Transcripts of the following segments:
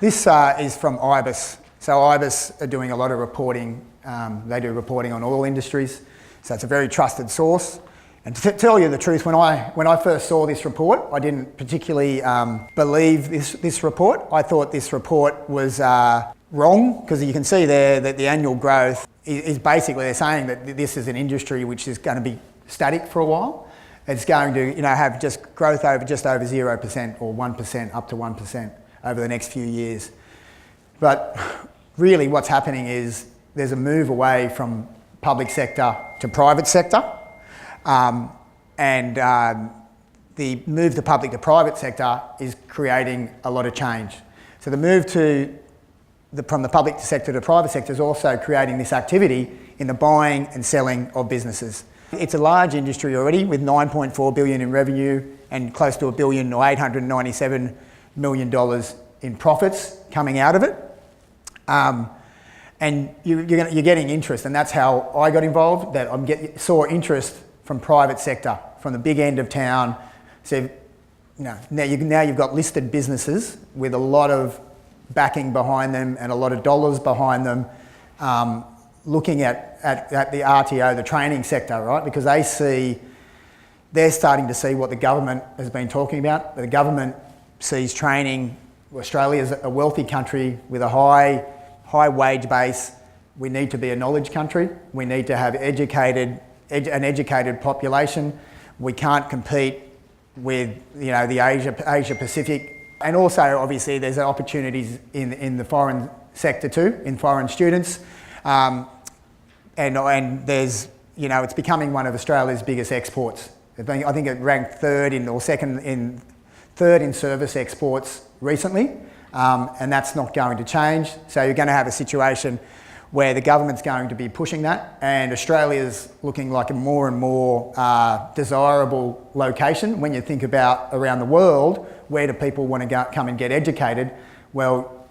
This is from IBIS. So IBIS are doing a lot of reporting. They do reporting on all industries. So it's a very trusted source. And to tell you the truth, when I first saw this report, I didn't particularly believe this report. I thought this report was wrong, because you can see there that the annual growth is basically, they're saying that this is an industry which is going to be static for a while. It's going to have just growth over just over 0% or 1%, up to 1% over the next few years. But really what's happening is there's a move away from public sector to private sector. The move to public to private sector is creating a lot of change. So the move from the public sector to private sector is also creating this activity in the buying and selling of businesses. It's a large industry already, with $9.4 billion in revenue and close to $1 billion or $897 million in profits coming out of it. And you're getting interest, and that's how I got involved. That saw interest from private sector, from the big end of town. So now you've got listed businesses with a lot of backing behind them and a lot of dollars behind them, looking at the RTO, the training sector, right? Because they're starting to see what the government has been talking about. The government sees training. Australia is a wealthy country with a high wage base. We need to be a knowledge country. We need to have an educated population. We can't compete with the Asia Pacific. And also, obviously, there's opportunities in the foreign sector too, in foreign students. And there's, it's becoming one of Australia's biggest exports. I think it ranked third in service exports recently. And that's not going to change. So you're going to have a situation where the government's going to be pushing that, and Australia's looking like a more and more desirable location. When you think about around the world, where do people want to come and get educated? Well,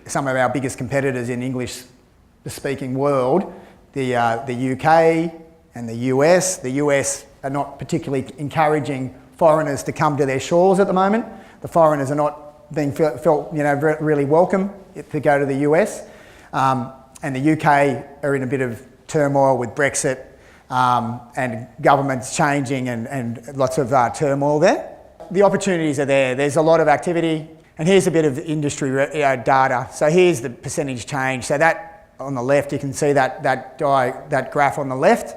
some of our biggest competitors in English-speaking world, the UK and the US. The US are not particularly encouraging foreigners to come to their shores at the moment. The foreigners are not being felt really welcome to go to the US. And the UK are in a bit of turmoil with Brexit and governments changing and lots of turmoil there. The opportunities are there. There's a lot of activity. And here's a bit of industry data. So here's the percentage change. So that on the left, you can see that graph on the left.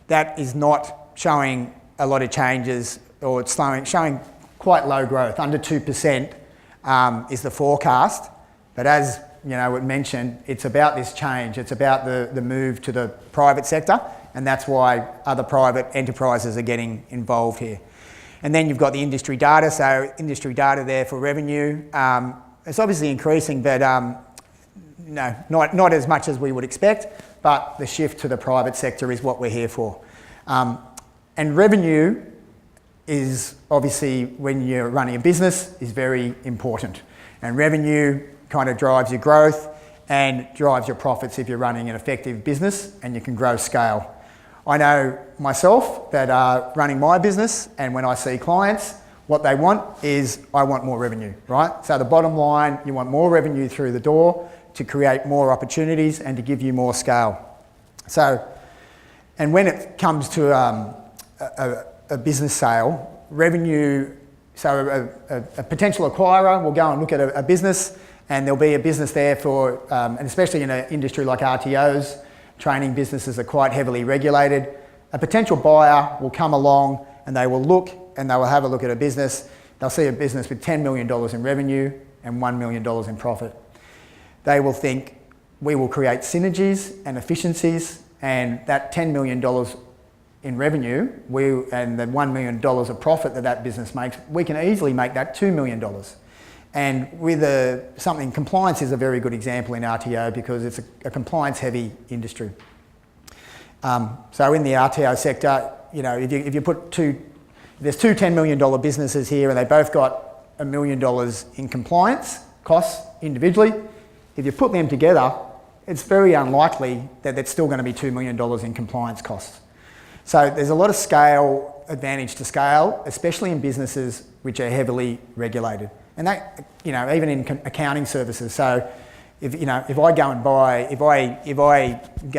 That is not showing a lot of changes, or it's showing quite low growth. Under 2% is the forecast. But as we mentioned, it's about this change. It's about the move to the private sector, and that's why other private enterprises are getting involved here. And then you've got the industry data. So industry data there for revenue. It's obviously increasing, but not as much as we would expect. But the shift to the private sector is what we're here for. And revenue is obviously, when you're running a business, is very important. And revenue kind of drives your growth and drives your profits if you're running an effective business and you can grow scale. I know myself that running my business, and when I see clients, what they want is, I want more revenue, right? So the bottom line, you want more revenue through the door to create more opportunities and to give you more scale. So, and when it comes to a business sale, revenue, so a potential acquirer will go and look at a business, and there'll be a business there for, and especially in an industry like RTOs, training businesses are quite heavily regulated. A potential buyer will come along and they will look and they will have a look at a business. They'll see a business with $10 million in revenue and $1 million in profit. They will think, we will create synergies and efficiencies, and that $10 million in revenue and the $1 million of profit that business makes, we can easily make that $2 million. And with compliance is a very good example in RTO, because it's a compliance-heavy industry. So in the RTO sector, if you put there's two $10 million businesses here, and they both got $1 million in compliance costs individually. If you put them together, it's very unlikely that it's still going to be $2 million in compliance costs. So there's a lot of scale advantage to scale, especially in businesses which are heavily regulated. And that, even in accounting services. So if I go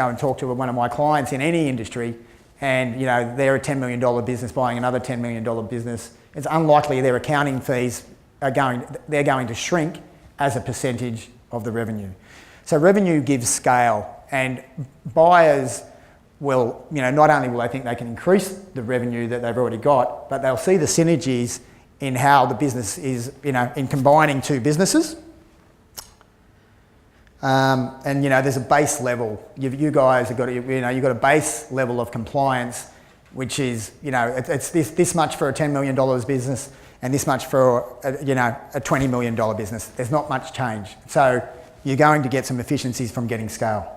and talk to one of my clients in any industry and, they're a $10 million business buying another $10 million business, it's unlikely their accounting fees they're going to shrink as a percentage of the revenue. So revenue gives scale, and buyers will, not only will they think they can increase the revenue that they've already got, but they'll see the synergies in how the business is, in combining two businesses. And there's a base level. You guys have got, you've got a base level of compliance, which is, it's this much for a $10 million business and this much for a $20 million business. There's not much change. So you're going to get some efficiencies from getting scale.